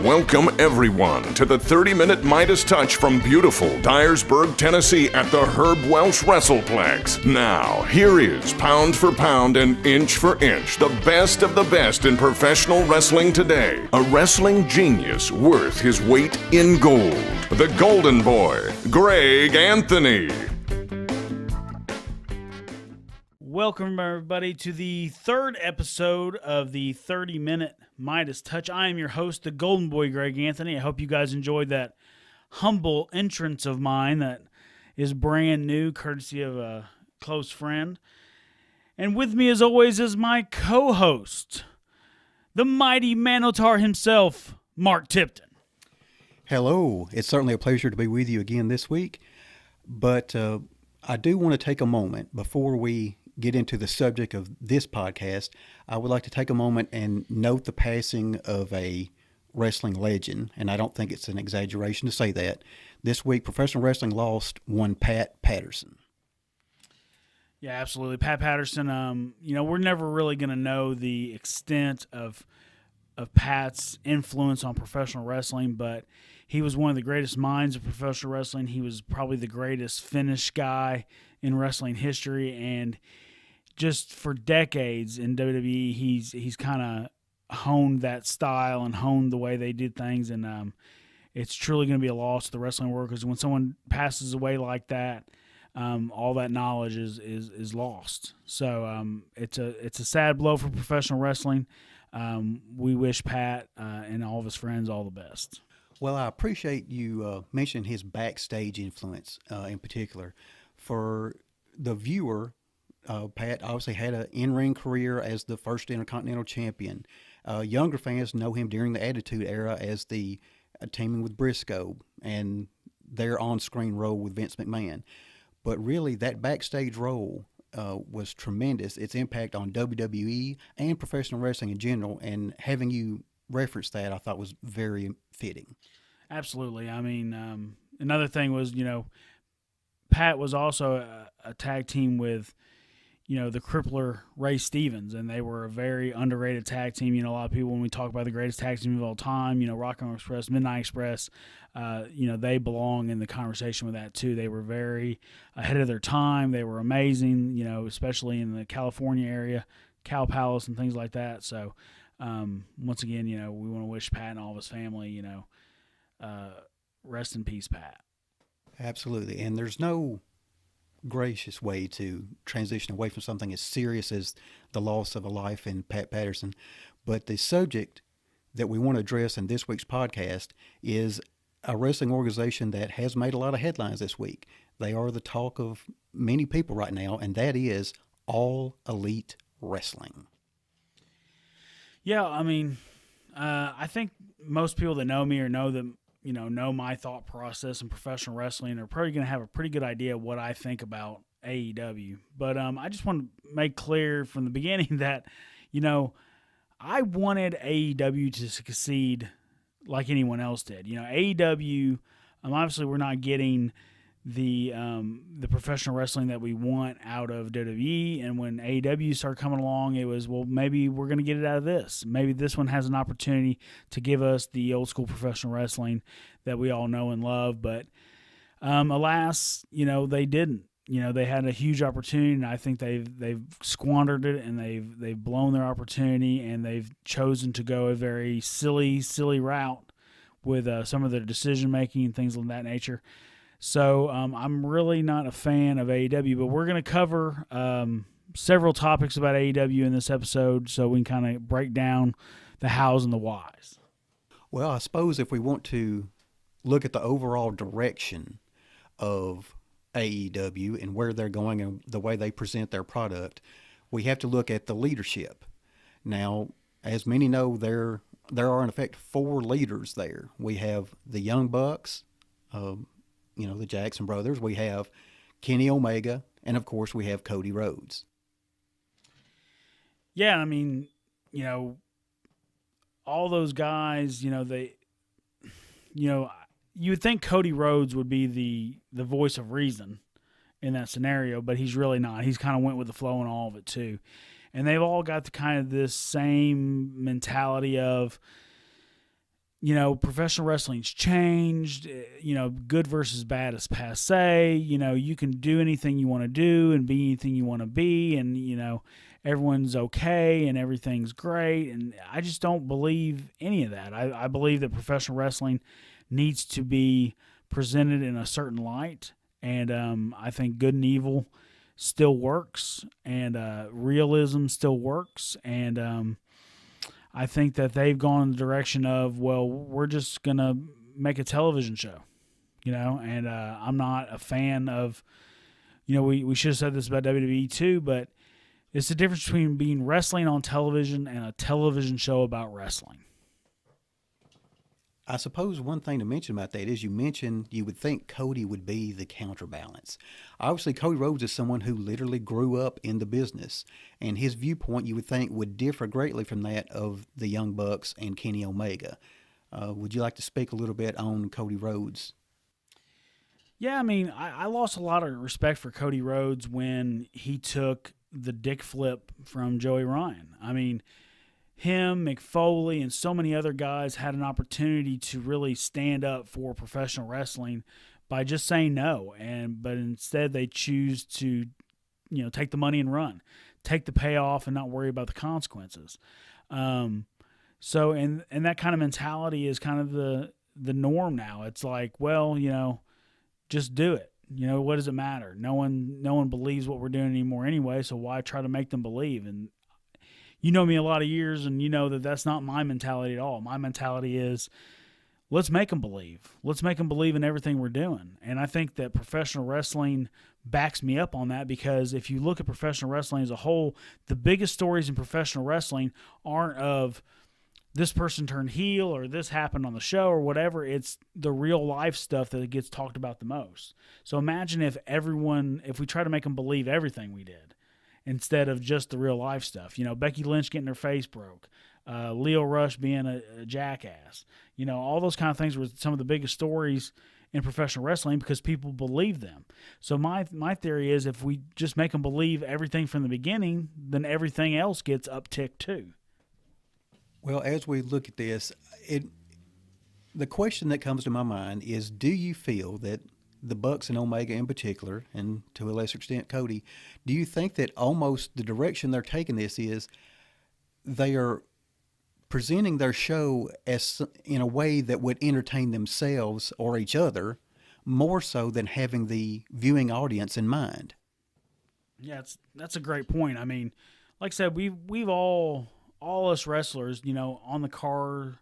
Welcome, everyone, to the 30-minute Midas touch from beautiful Dyersburg, Tennessee at the Herb Welsh WrestlePlex. Now, here is, pound for pound and inch for inch, the best of the best in professional wrestling today. A wrestling genius worth his weight in gold. The Golden Boy, Greg Anthony. Welcome, everybody, to the third episode of the 30-minute Midas Touch. I am your host, the Golden Boy, Greg Anthony. I hope you guys enjoyed that humble entrance of mine that is brand new, courtesy of a close friend. And with me, as always, is my co-host, the mighty Manotar himself, Mark Tipton. Hello. It's certainly a pleasure to be with you again this week. But I do want to take a moment before we get into the subject of this podcast. I would like to take a moment and note the passing of a wrestling legend, and I don't think it's an exaggeration to say that. This week, professional wrestling lost one Pat Patterson. Yeah, absolutely. Pat Patterson, we're never really going to know the extent of Pat's influence on professional wrestling, but he was one of the greatest minds of professional wrestling. He was probably the greatest finish guy in wrestling history, and just for decades in WWE, he's kind of honed that style and honed the way they did things, and it's truly going to be a loss to the wrestling world, because when someone passes away like that, all that knowledge is lost. So it's a sad blow for professional wrestling. We wish Pat and all of his friends all the best. Well, I appreciate you mentioning his backstage influence in particular. For the viewer, Pat obviously had an in-ring career as the first Intercontinental Champion. Younger fans know him during the Attitude Era as the teaming with Briscoe and their on-screen role with Vince McMahon. But really, that backstage role was tremendous. Its impact on WWE and professional wrestling in general, and having you reference that, I thought was very fitting. Absolutely. I mean, another thing was, Pat was also a tag team with, the crippler Ray Stevens, and they were a very underrated tag team. A lot of people, when we talk about the greatest tag team of all time, Rock and Express, Midnight Express, they belong in the conversation with that too. They were very ahead of their time. They were amazing, especially in the California area, Cow Palace and things like that. So, once again, we want to wish Pat and all of his family, rest in peace, Pat. Absolutely. And there's no gracious way to transition away from something as serious as the loss of a life in Pat Patterson. But the subject that we want to address in this week's podcast is a wrestling organization that has made a lot of headlines this week. They are the talk of many people right now, and that is All Elite Wrestling. Yeah, I mean, I think most people that know me or know them, know my thought process in professional wrestling are probably going to have a pretty good idea of what I think about AEW. But I just want to make clear from the beginning that, I wanted AEW to succeed like anyone else did. AEW, obviously we're not getting the professional wrestling that we want out of WWE, and when AEW started coming along, it was, well, maybe we're going to get it out of this. Maybe this one has an opportunity to give us the old school professional wrestling that we all know and love, but alas, they didn't. They had a huge opportunity, and I think they've squandered it, and they've blown their opportunity, and they've chosen to go a very silly route with some of their decision making and things of that nature. So I'm really not a fan of AEW, but we're going to cover several topics about AEW in this episode, so we can kind of break down the hows and the whys. Well, I suppose if we want to look at the overall direction of AEW and where they're going and the way they present their product, we have to look at the leadership. Now, as many know, there are in effect four leaders there. We have the Young Bucks, the Jackson brothers. We have Kenny Omega, and of course we have Cody Rhodes. Yeah, I mean, all those guys, you would think Cody Rhodes would be the voice of reason in that scenario, but he's really not. He's kind of went with the flow and all of it too. And they've all got the kind of this same mentality of, professional wrestling's changed. Good versus bad is passe. You can do anything you want to do and be anything you want to be, and everyone's okay and everything's great. And I just don't believe any of that. I believe that professional wrestling needs to be presented in a certain light, and I think good and evil still works, and realism still works, and I think that they've gone in the direction of, well, we're just going to make a television show, and I'm not a fan of, we should have said this about WWE too, but it's the difference between being wrestling on television and a television show about wrestling. I suppose one thing to mention about that is you mentioned you would think Cody would be the counterbalance. Obviously, Cody Rhodes is someone who literally grew up in the business, and his viewpoint you would think would differ greatly from that of the Young Bucks and Kenny Omega. Would you like to speak a little bit on Cody Rhodes? Yeah, I mean, I lost a lot of respect for Cody Rhodes when he took the dick flip from Joey Ryan. I mean, him, McFoley, and so many other guys had an opportunity to really stand up for professional wrestling by just saying no, but instead they choose to, take the money and run, take the payoff, and not worry about the consequences. So, and that kind of mentality is kind of the norm now. It's like, well, just do it. What does it matter? No one believes what we're doing anymore anyway, so why try to make them believe? And you know me a lot of years, and you know that that's not my mentality at all. My mentality is, let's make them believe. Let's make them believe in everything we're doing. And I think that professional wrestling backs me up on that, because if you look at professional wrestling as a whole, the biggest stories in professional wrestling aren't of this person turned heel or this happened on the show or whatever. It's the real life stuff that gets talked about the most. So imagine if we try to make them believe everything we did, instead of just the real life stuff. Becky Lynch getting her face broke, Leo Rush being a jackass. All those kind of things were some of the biggest stories in professional wrestling because people believe them. So my theory is, if we just make them believe everything from the beginning, then everything else gets upticked too. Well, as we look at this, the question that comes to my mind is, do you feel that the Bucks and Omega in particular, and to a lesser extent Cody, do you think that almost the direction they're taking this is they are presenting their show as in a way that would entertain themselves or each other more so than having the viewing audience in mind? Yeah, that's a great point. I mean, like I said, we've all us wrestlers, on the car,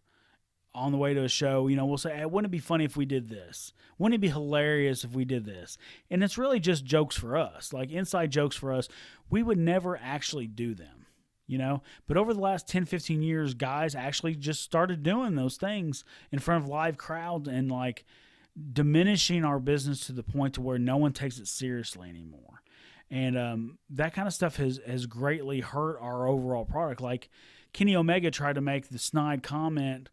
on the way to a show, we'll say, hey, wouldn't it be funny if we did this? Wouldn't it be hilarious if we did this? And it's really just jokes for us, like inside jokes for us. We would never actually do them, But over the last 10, 15 years, guys actually just started doing those things in front of live crowds and like diminishing our business to the point to where no one takes it seriously anymore. And that kind of stuff has greatly hurt our overall product. Like Kenny Omega tried to make the snide comment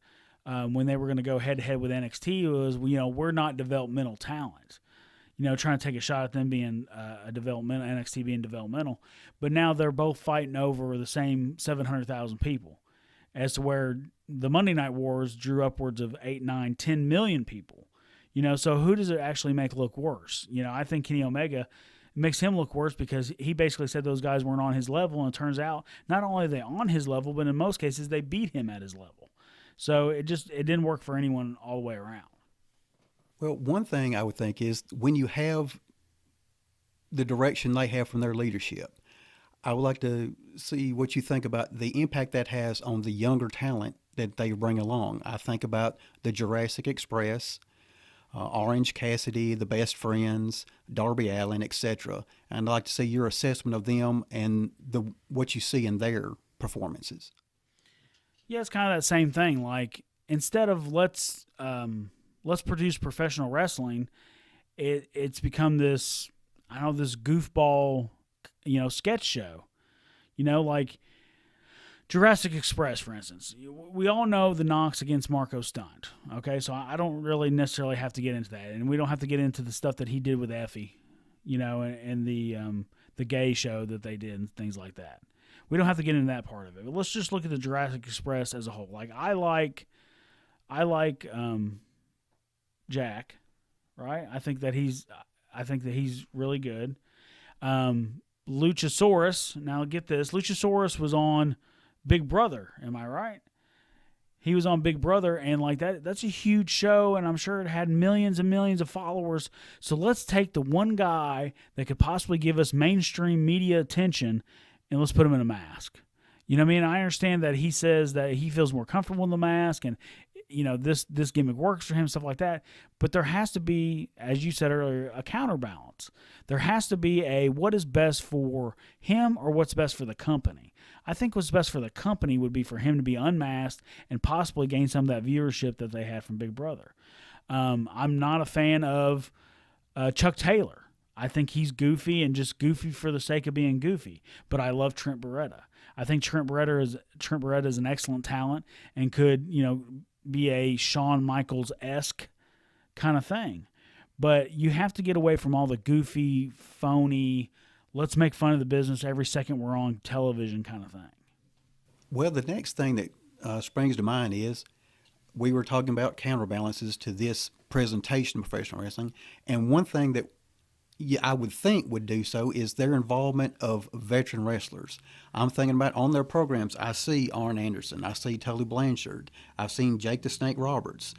when they were going to go head-to-head with NXT was, we're not developmental talent. Trying to take a shot at them being NXT being developmental. But now they're both fighting over the same 700,000 people, as to where the Monday Night Wars drew upwards of 8, 9, 10 million people. So who does it actually make look worse? I think Kenny Omega makes him look worse because he basically said those guys weren't on his level, and it turns out not only are they on his level, but in most cases they beat him at his level. So it didn't work for anyone all the way around. Well, one thing I would think is when you have the direction they have from their leadership, I would like to see what you think about the impact that has on the younger talent that they bring along. I think about the Jurassic Express, Orange Cassidy, the Best Friends, Darby Allin, etc. And I'd like to see your assessment of them and what you see in their performances. Yeah, it's kind of that same thing. Like, instead of let's produce professional wrestling, it's become this goofball, sketch show. Like Jurassic Express, for instance. We all know the knocks against Marco Stunt. Okay, so I don't really necessarily have to get into that, and we don't have to get into the stuff that he did with Effie, and the gay show that they did and things like that. We don't have to get into that part of it. But let's just look at the Jurassic Express as a whole. Like, I like I like Jack, right? I think that he's really good. Luchasaurus. Now get this. Luchasaurus was on Big Brother. Am I right? He was on Big Brother, and like that's a huge show, and I'm sure it had millions and millions of followers. So let's take the one guy that could possibly give us mainstream media attention, and let's put him in a mask. You know what I mean? I understand that he says that he feels more comfortable in the mask, and this gimmick works for him, stuff like that. But there has to be, as you said earlier, a counterbalance. There has to be a what is best for him or what's best for the company. I think what's best for the company would be for him to be unmasked and possibly gain some of that viewership that they had from Big Brother. I'm not a fan of Chuck Taylor. I think he's goofy and just goofy for the sake of being goofy. But I love Trent Beretta. I think Trent Beretta is an excellent talent and could, be a Shawn Michaels-esque kind of thing. But you have to get away from all the goofy, phony, let's make fun of the business every second we're on television kind of thing. Well, the next thing that springs to mind is we were talking about counterbalances to this presentation of professional wrestling. And one thing that I would think would do so is their involvement of veteran wrestlers. I'm thinking about on their programs, I see Arn Anderson, I see Tully Blanchard, I've seen Jake the Snake Roberts.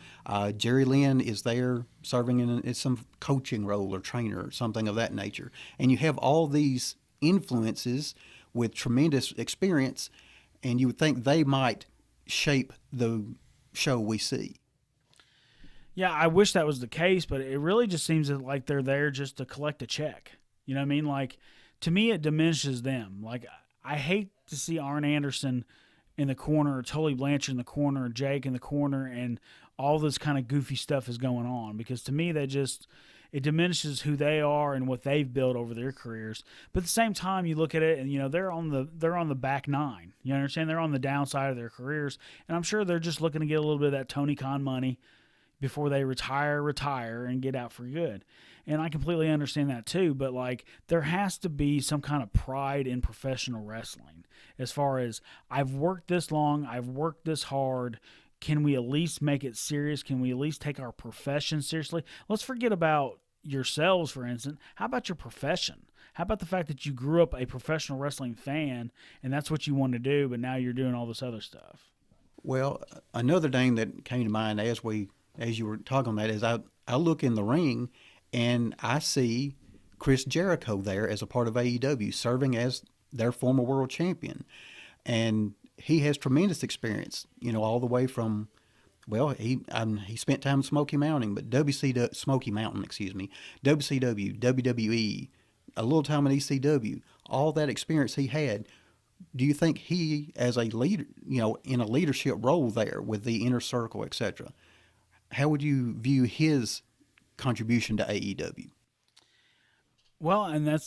Jerry Lynn is there serving in some coaching role or trainer or something of that nature. And you have all these influences with tremendous experience, and you would think they might shape the show we see. Yeah, I wish that was the case, but it really just seems like they're there just to collect a check. You know what I mean? Like, to me, it diminishes them. Like, I hate to see Arn Anderson in the corner, or Tully Blanchard in the corner, or Jake in the corner, and all this kind of goofy stuff is going on. Because to me, it diminishes who they are and what they've built over their careers. But at the same time, you look at it, and they're on the back nine. You understand? They're on the downside of their careers, and I'm sure they're just looking to get a little bit of that Tony Khan money before they retire and get out for good. And I completely understand that too, but like there has to be some kind of pride in professional wrestling as far as I've worked this long, I've worked this hard, can we at least make it serious? Can we at least take our profession seriously? Let's forget about yourselves, for instance. How about your profession? How about the fact that you grew up a professional wrestling fan and that's what you want to do, but now you're doing all this other stuff? Well, another name that came to mind as you were talking on that is I look in the ring and I see Chris Jericho there as a part of AEW, serving as their former world champion. And he has tremendous experience, all the way from, well, he spent time in Smoky Mountain, but WCW, WWE, a little time in ECW, all that experience he had. Do you think he, as a leader, in a leadership role there with the Inner Circle, etc., how would you view his contribution to AEW? Well, and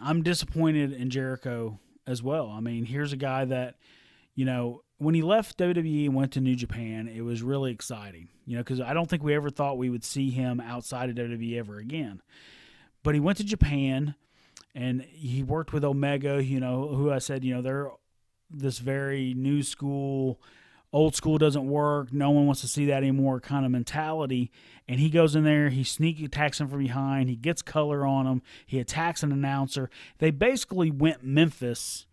I'm disappointed in Jericho as well. I mean, here's a guy that, when he left WWE and went to New Japan, it was really exciting, because I don't think we ever thought we would see him outside of WWE ever again. But he went to Japan and he worked with Omega, who I said, they're this very new school, old school doesn't work, no one wants to see that anymore kind of mentality. And he goes in there, he sneak attacks him from behind, he gets color on him, he attacks an announcer. They basically went Memphis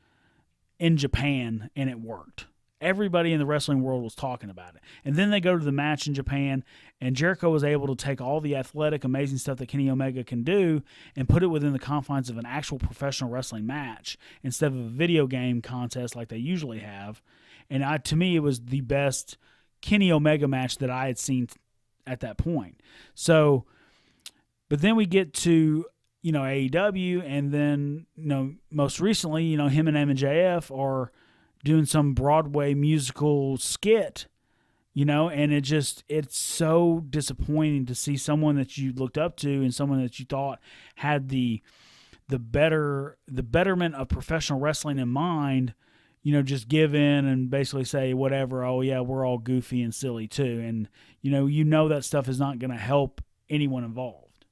in Japan, and it worked. Everybody in the wrestling world was talking about it. And then they go to the match in Japan, and Jericho was able to take all the athletic, amazing stuff that Kenny Omega can do and put it within the confines of an actual professional wrestling match instead of a video game contest like they usually have. And to me, it was the best Kenny Omega match that I had seen at that point. So, but then we get to, AEW, and then, most recently, him and MJF are doing some Broadway musical skit, and it's so disappointing to see someone that you looked up to and someone that you thought had the betterment of professional wrestling in mind, just give in and basically say whatever, oh yeah, we're all goofy and silly too. And, that stuff is not going to help anyone involved.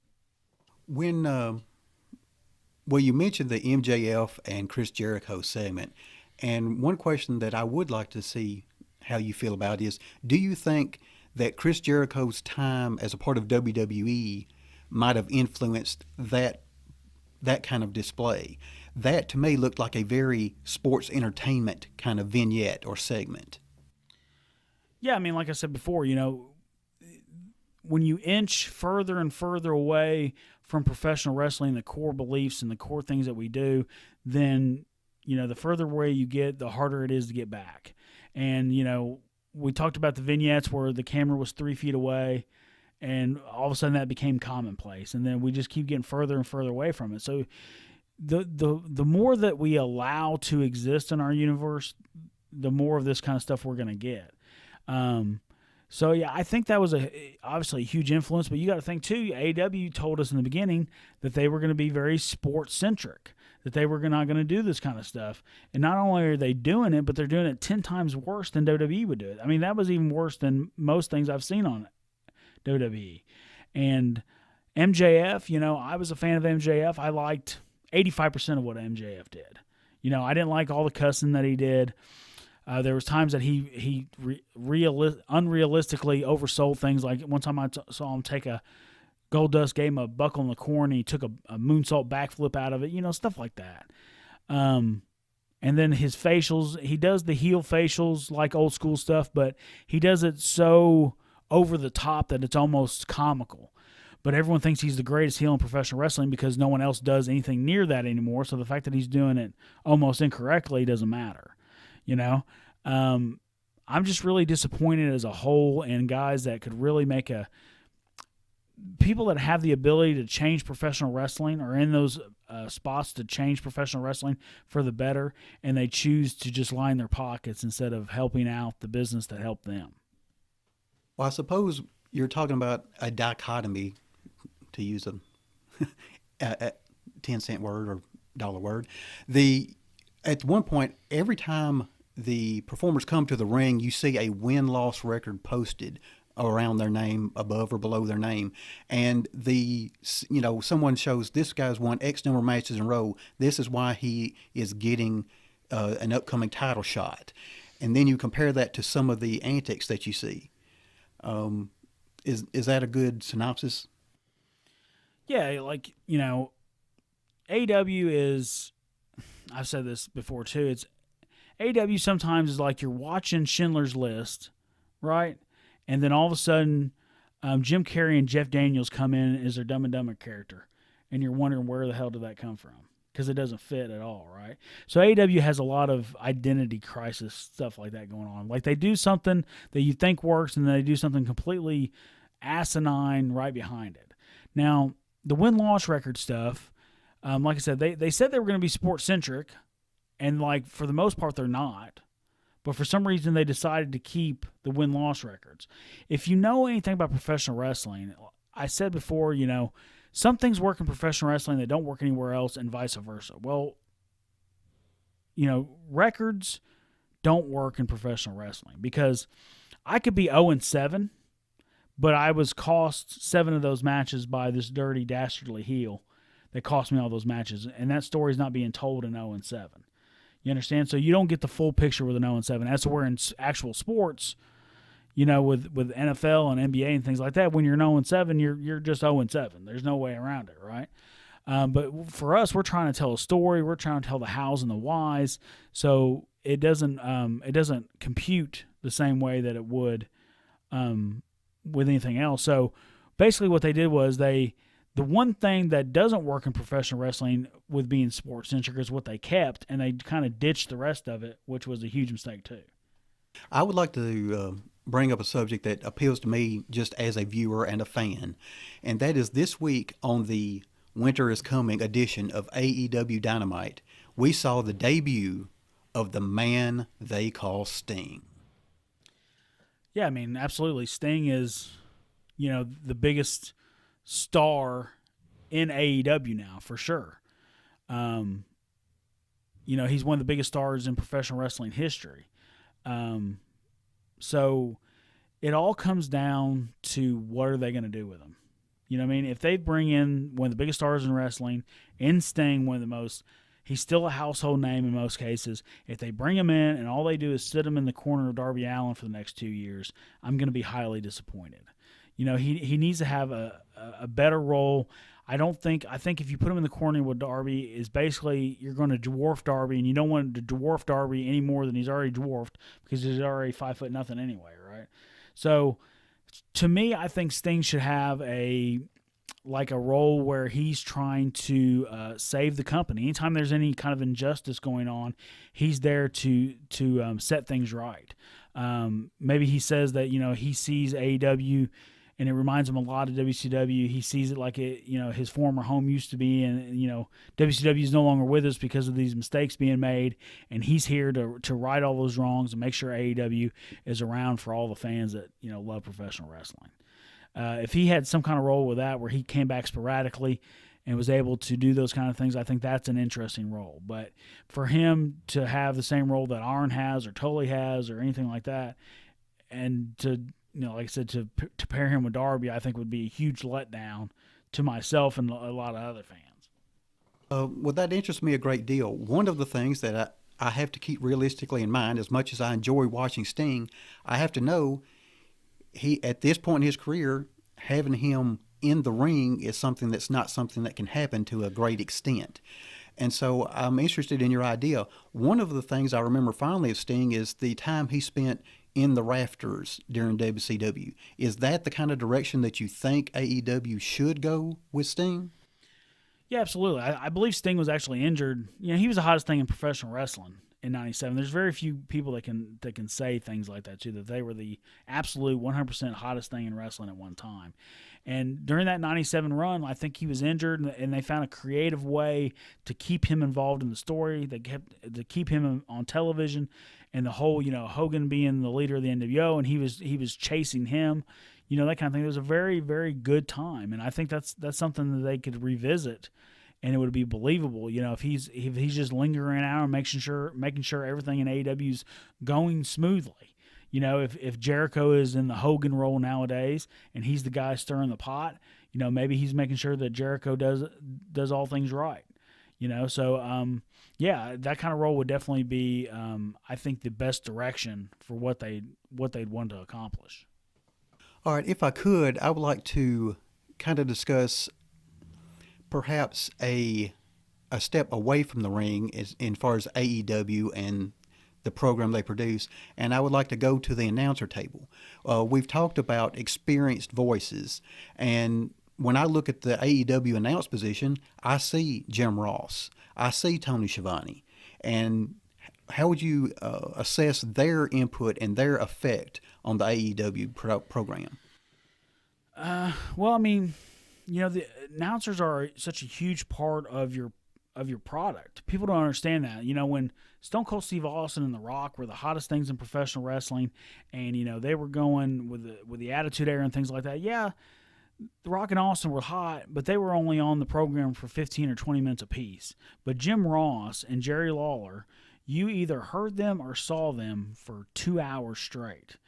When, you mentioned the MJF and Chris Jericho segment, and one question that I would like to see how you feel about is, do you think that Chris Jericho's time as a part of WWE might have influenced that kind of display. That to me looked like a very sports entertainment kind of vignette or segment. Yeah, I mean, like I said before, when you inch further and further away from professional wrestling, the core beliefs and the core things that we do, then, the further away you get, the harder it is to get back. And, we talked about the vignettes where the camera was 3 feet away, and all of a sudden that became commonplace. And then we just keep getting further and further away from it. So the more that we allow to exist in our universe, the more of this kind of stuff we're going to get. So yeah, I think that was obviously a huge influence, but you got to think too, AEW told us in the beginning that they were going to be very sports centric, that they were not going to do this kind of stuff. And not only are they doing it, but they're doing it 10 times worse than WWE would do it. I mean, that was even worse than most things I've seen on WWE. And MJF, I was a fan of MJF. I liked 85% of what MJF did. I didn't like all the cussing that he did. There was times that he unrealistically oversold things. Like one time I saw him take a Goldust, gave him a buckle in the corn, and he took a moonsault backflip out of it. Stuff like that. And then his facials, he does the heel facials like old school stuff, but he does it so over the top that it's almost comical. But everyone thinks he's the greatest heel in professional wrestling because no one else does anything near that anymore. So the fact that he's doing it almost incorrectly doesn't matter. I'm just really disappointed as a whole in guys that could really make people that have the ability to change professional wrestling or in those spots to change professional wrestling for the better, and they choose to just line their pockets instead of helping out the business that helped them. Well, I suppose you're talking about a dichotomy, to use a 10-cent word or dollar word. At one point, every time the performers come to the ring, you see a win-loss record posted around their name, above or below their name. And someone shows this guy's won X number of matches in a row. This is why he is getting an upcoming title shot. And then you compare that to some of the antics that you see. Is that a good synopsis? Yeah, like, AEW is, I've said this before too, it's AEW sometimes is like you're watching Schindler's List, right? And then all of a sudden, Jim Carrey and Jeff Daniels come in as their Dumb and Dumber character, and you're wondering where the hell did that come from? Because it doesn't fit at all, right? So AEW has a lot of identity crisis stuff like that going on. Like they do something that you think works, and then they do something completely asinine right behind it. Now, the win-loss record stuff, like I said, they said they were going to be sports-centric, and like for the most part they're not. But for some reason they decided to keep the win-loss records. If you know anything about professional wrestling, I said before, some things work in professional wrestling that don't work anywhere else and vice versa. Well, records don't work in professional wrestling because I could be 0-7, but I was cost 7 of those matches by this dirty, dastardly heel that cost me all those matches, and that story's not being told in 0-7. You understand? So you don't get the full picture with an 0-7. That's where in actual sports, with NFL and NBA and things like that, when you're 0-7, you're just 0-7. There's no way around it, right? But for us, we're trying to tell a story. We're trying to tell the hows and the whys. So it doesn't compute the same way that it would with anything else. So basically, what they did was the one thing that doesn't work in professional wrestling with being sports-centric is what they kept, and they kind of ditched the rest of it, which was a huge mistake too. I would like to bring up a subject that appeals to me just as a viewer and a fan, and that is this week on the Winter is Coming edition of AEW Dynamite, we saw the debut of the man they call Sting. Yeah, I mean, absolutely. Sting is, the biggest star in AEW now, for sure. He's one of the biggest stars in professional wrestling history. So it all comes down to what are they going to do with him? You know what I mean? If they bring in one of the biggest stars in wrestling, in Sting, one of the most He's still a household name in most cases. If they bring him in and all they do is sit him in the corner of Darby Allin for the next 2 years, I'm going to be highly disappointed. He needs to have a better role. I think if you put him in the corner with Darby, is basically you're going to dwarf Darby, and you don't want to dwarf Darby any more than he's already dwarfed because he's already 5'0" anyway, right? So to me, I think Sting should have a role where he's trying to save the company. Anytime there's any kind of injustice going on, he's there to set things right. Maybe he says that he sees AEW and it reminds him a lot of WCW. He sees it like his former home used to be, and WCW is no longer with us because of these mistakes being made, and he's here to right all those wrongs and make sure AEW is around for all the fans that love professional wrestling. If he had some kind of role with that where he came back sporadically and was able to do those kind of things, I think that's an interesting role. But for him to have the same role that Arn has or Tully has or anything like that, and to like I said, to pair him with Darby, I think would be a huge letdown to myself and a lot of other fans. Well, that interests me a great deal. One of the things that I have to keep realistically in mind, as much as I enjoy watching Sting, I have to know he, at this point in his career, having him in the ring is something that's not something that can happen to a great extent. And so I'm interested in your idea. One of the things I remember fondly of Sting is the time he spent in the rafters during WCW. Is that the kind of direction that you think AEW should go with Sting? Yeah, absolutely. I believe Sting was actually injured. He was the hottest thing in professional wrestling in '97. There's very few people that can say things like that too, that they were the absolute 100% hottest thing in wrestling at one time. And during that '97 run, I think he was injured, and they found a creative way to keep him involved in the story. They kept to keep him on television, and the whole Hogan being the leader of the NWO, and he was chasing him, that kind of thing. It was a very, very good time, and I think that's something that they could revisit, and it would be believable. If he's just lingering out and making sure everything in AEW's going smoothly. If Jericho is in the Hogan role nowadays and he's the guy stirring the pot, maybe he's making sure that Jericho does all things right. So that kind of role would definitely be, I think, the best direction for what they'd want to accomplish. All right, if I could, I would like to kind of discuss perhaps a step away from the ring as far as AEW and the program they produce, and I would like to go to the announcer table. We've talked about experienced voices, and when I look at the AEW announce position, I see Jim Ross, I see Tony Schiavone, and how would you assess their input and their effect on the AEW program? Well, I mean, the announcers are such a huge part of your product. People don't understand that. When Stone Cold Steve Austin and The Rock were the hottest things in professional wrestling, and they were going with the Attitude Era and things like that. Yeah, The Rock and Austin were hot, but they were only on the program for 15 or 20 minutes apiece. But Jim Ross and Jerry Lawler, you either heard them or saw them for 2 hours straight.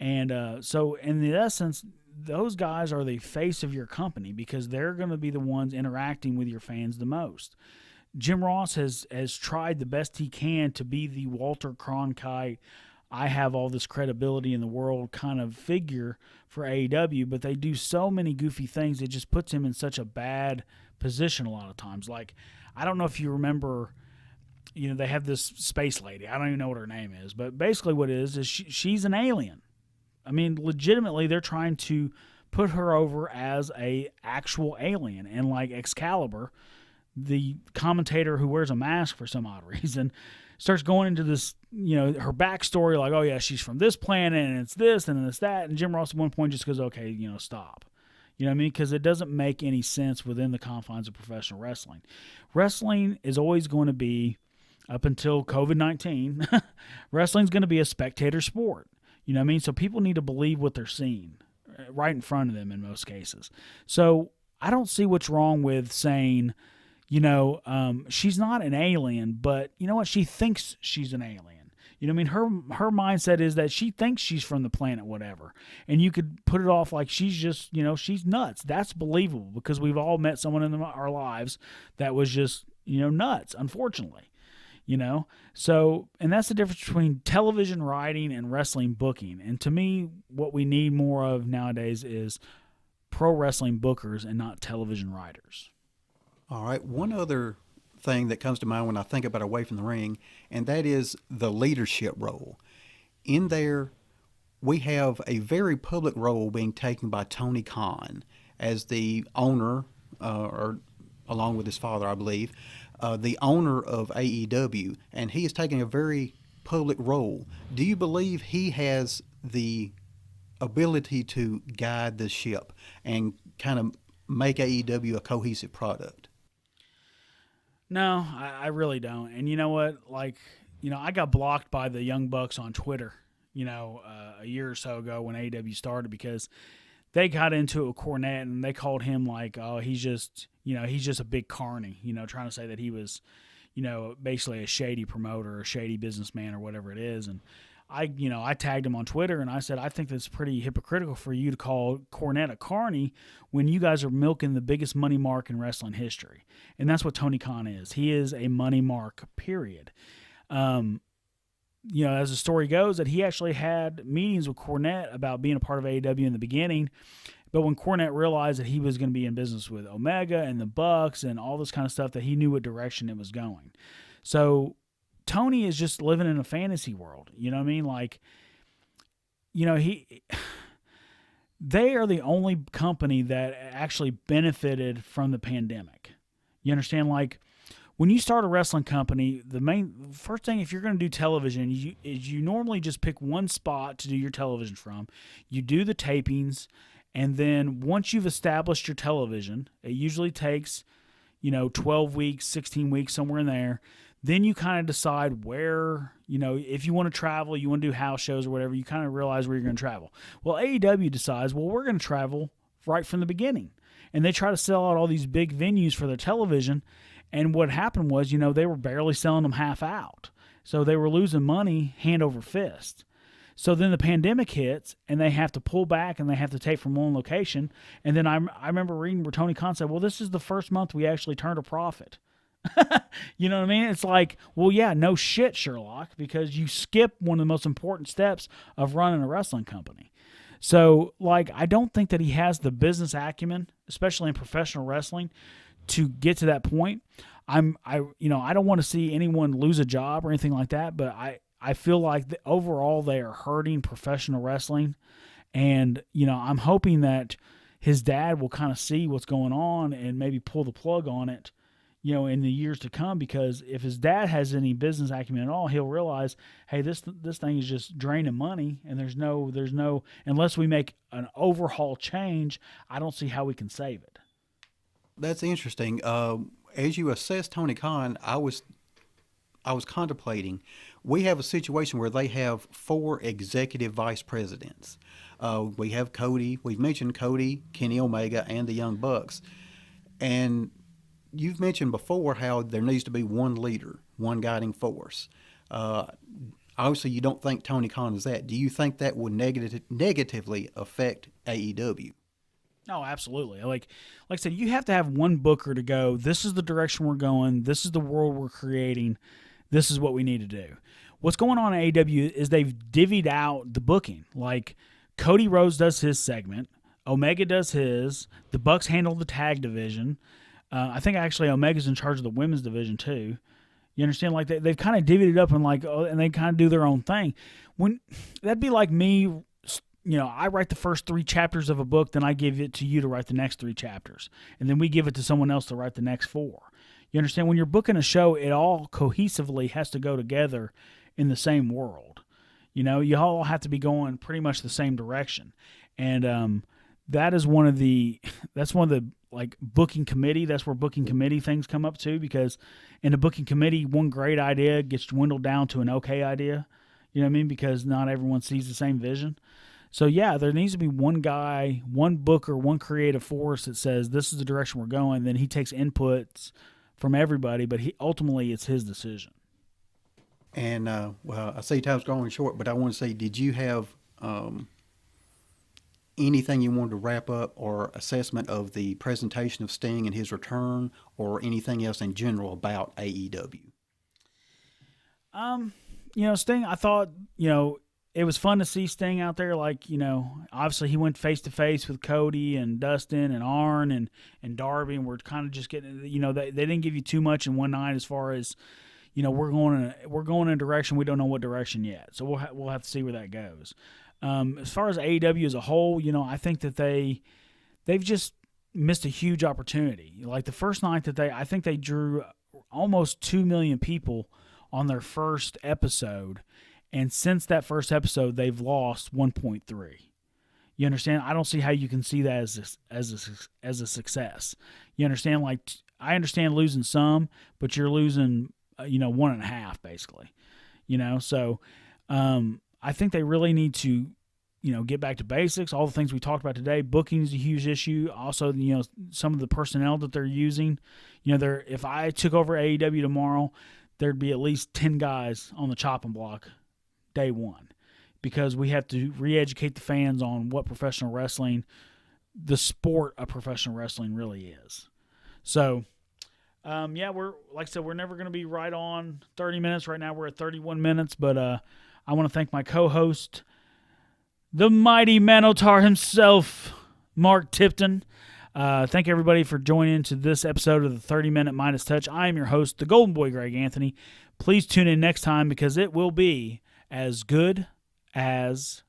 And so in the essence, those guys are the face of your company because they're going to be the ones interacting with your fans the most. Jim Ross has tried the best he can to be the Walter Cronkite, I have all this credibility in the world kind of figure for AEW, but they do so many goofy things, it just puts him in such a bad position a lot of times. Like, I don't know if you remember, they have this space lady. I don't even know what her name is, but basically what it is she's an alien. I mean, legitimately, they're trying to put her over as a actual alien. And like Excalibur, the commentator who wears a mask for some odd reason, starts going into this, her backstory, like, oh yeah, she's from this planet, and it's this, and it's that. And Jim Ross at one point just goes, okay, stop. You know what I mean? Because it doesn't make any sense within the confines of professional wrestling. Wrestling is always going to be, up until COVID-19, wrestling's going to be a spectator sport. You know what I mean? So people need to believe what they're seeing right in front of them in most cases. So I don't see what's wrong with saying, she's not an alien, but you know what? She thinks she's an alien. You know what I mean? Her mindset is that she thinks she's from the planet whatever. And you could put it off like she's just, she's nuts. That's believable because we've all met someone in our lives that was just nuts, unfortunately. So, and that's the difference between television writing and wrestling booking. And to me, what we need more of nowadays is pro wrestling bookers and not television writers. All right. One other thing that comes to mind when I think about Away from the Ring, and that is the leadership role. In there, we have a very public role being taken by Tony Khan as the owner, or along with his father, I believe, the owner of AEW, and he is taking a very public role. Do you believe he has the ability to guide the ship and kind of make AEW a cohesive product? No, I really don't. And you know what? I got blocked by the Young Bucks on Twitter, a year or so ago when AEW started because they got into it with Cornette and they called him he's just a big carny, trying to say that he was, basically a shady promoter, a shady businessman or whatever it is. And I tagged him on Twitter and I said, I think that's pretty hypocritical for you to call Cornette a carny when you guys are milking the biggest money mark in wrestling history. And that's what Tony Khan is. He is a money mark, period. As the story goes, that he actually had meetings with Cornette about being a part of AEW in the beginning. But when Cornette realized that he was going to be in business with Omega and the Bucks and all this kind of stuff, that he knew what direction it was going. So Tony is just living in a fantasy world. You know what I mean? They are the only company that actually benefited from the pandemic. You understand? When you start a wrestling company, first thing, if you're going to do television, you normally just pick one spot to do your television from. You do the tapings, and then once you've established your television, it usually takes, 12 weeks, 16 weeks, somewhere in there. Then you kind of decide where, if you want to travel, you want to do house shows or whatever, you kind of realize where you're going to travel. Well, AEW decides, we're going to travel right from the beginning. And they try to sell out all these big venues for their television. And what happened was, they were barely selling them half out. So they were losing money hand over fist. So then the pandemic hits, and they have to pull back, and they have to take from one location. And then I remember reading where Tony Khan said, this is the first month we actually turned a profit. You know what I mean? It's no shit, Sherlock, because you skip one of the most important steps of running a wrestling company. So, I don't think that he has the business acumen, especially in professional wrestling, to get to that point. I don't want to see anyone lose a job or anything like that, but I feel like overall they are hurting professional wrestling. And, I'm hoping that his dad will kind of see what's going on and maybe pull the plug on it, in the years to come, because if his dad has any business acumen at all, he'll realize, hey, this thing is just draining money, and there's no, unless we make an overhaul change, I don't see how we can save it. That's interesting. As you assess Tony Khan, I was contemplating, we have a situation where they have 4 executive vice presidents. We have Cody, we've mentioned Cody, Kenny Omega, and the Young Bucks. And you've mentioned before how there needs to be one leader, one guiding force. Obviously, you don't think Tony Khan is that. Do you think that would negatively affect AEW? Oh, absolutely. Like I said, you have to have one booker to go, this is the direction we're going, this is the world we're creating, this is what we need to do. What's going on at AEW is they've divvied out the booking. Cody Rhodes does his segment, Omega does his, the Bucks handle the tag division. I think actually Omega's in charge of the women's division too. You understand? They've kind of divvied it up and they kind of do their own thing. That'd be like me, I write the first 3 chapters of a book, then I give it to you to write the next 3 chapters. And then we give it to someone else to write the next 4. You understand? When you're booking a show, it all cohesively has to go together in the same world. You all have to be going pretty much the same direction. And that's one of the booking committee. That's where booking committee things come up too, because in a booking committee, one great idea gets dwindled down to an okay idea. You know what I mean? Because not everyone sees the same vision. So yeah, there needs to be one guy, one booker, one creative force that says this is the direction we're going. Then he takes inputs from everybody, but ultimately it's his decision. And I see time's going short, but I want to say, did you have anything you wanted to wrap up or assessment of the presentation of Sting and his return, or anything else in general about AEW? Sting, I thought, it was fun to see Sting out there. Like, obviously he went face to face with Cody and Dustin and Arn and Darby, and we're kind of just getting, they didn't give you too much in one night as far as, we're going in a direction, we don't know what direction yet. So we'll have to see where that goes. As far as AEW as a whole, I think that they've just missed a huge opportunity. Like the first night that I think they drew almost 2 million people on their first episode, and since that first episode, they've lost 1.3. You understand? I don't see how you can see that as a success. You understand? Like, I understand losing some, but you're losing 1.5 basically. So I think they really need to get back to basics. All the things we talked about today. Booking is a huge issue. Also, some of the personnel that they're using. If I took over AEW tomorrow, there'd be at least 10 guys on the chopping block day one, because we have to re-educate the fans on what professional wrestling, the sport of professional wrestling, really is. So, we're, like I said, we're never going to be right on 30 minutes. Right now we're at 31 minutes, but I want to thank my co-host, the mighty Manotar himself, Mark Tipton. Thank everybody for joining into this episode of the 30-Minute Midas Touch. I am your host, the Golden Boy, Greg Anthony. Please tune in next time, because it will be as good as